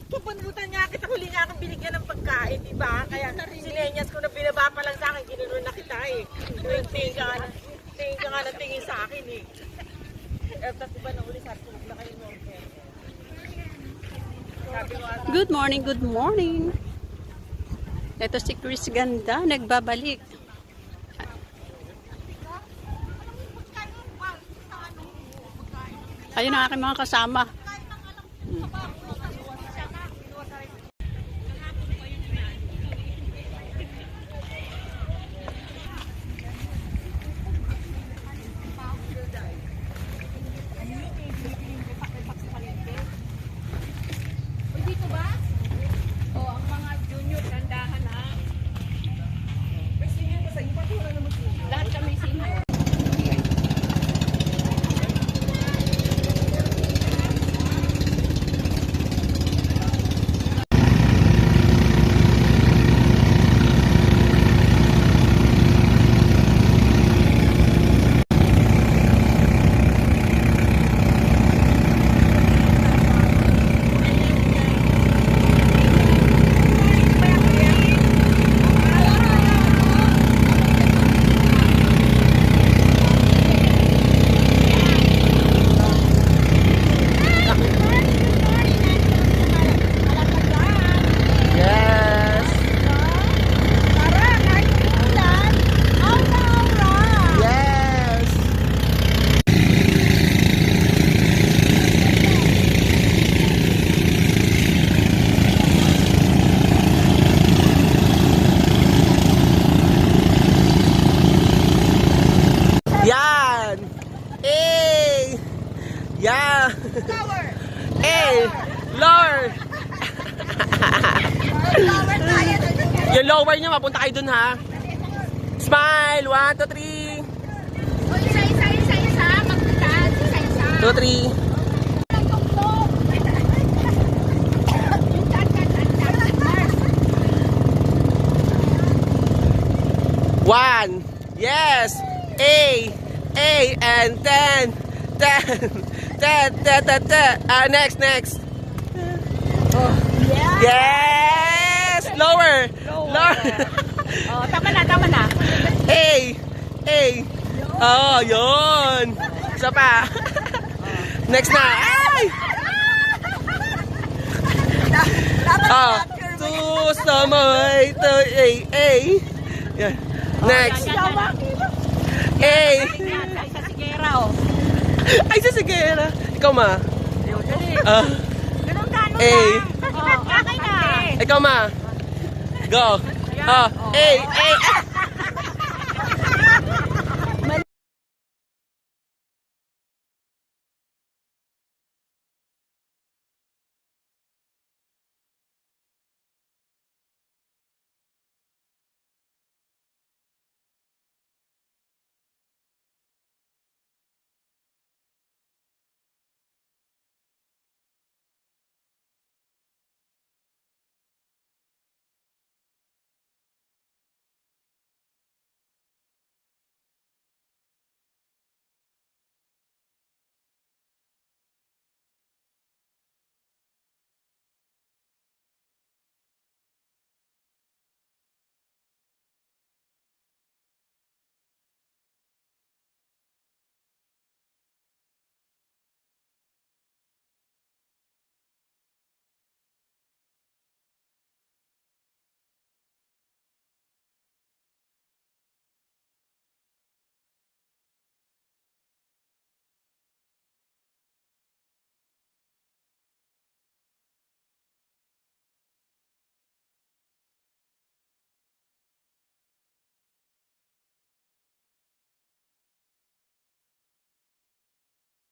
Pupundutan nga kita, huli nga akong binigyan ng pagkain, di ba? Kaya sinenyas ko na binaba pa lang sa akin, ginunon na kita eh. Tingin ka nga ng tingin sa akin eh. Tapos ba na uli, sabi ko na kayo mo. Good morning, good morning. Ito si Chris Ganda, nagbabalik. Ayun ang aking mga kasama. Dito ba? O, ang mga junior, gandahan ha. Lahat kami senior. Yan! Hey! Yan! Lower! Hey! Lower! Lower tayo! Yung lower nyo, mapunta kayo dun ha. Smile! 1, 2, 3. O, isa. Magpitas. Isa. 2, 3. One. Yes. A, and 10. Next. Yes. Lower. Oh, tama na. A. Oh, yun. Isa pa. Next na. Ay! Oh, to samay to A. Yan. Next. A. Sa sigera, oh. Ay, sa sigera. Ikaw ma. Ganun ka, A. Okay na. Ikaw ma. Go. A.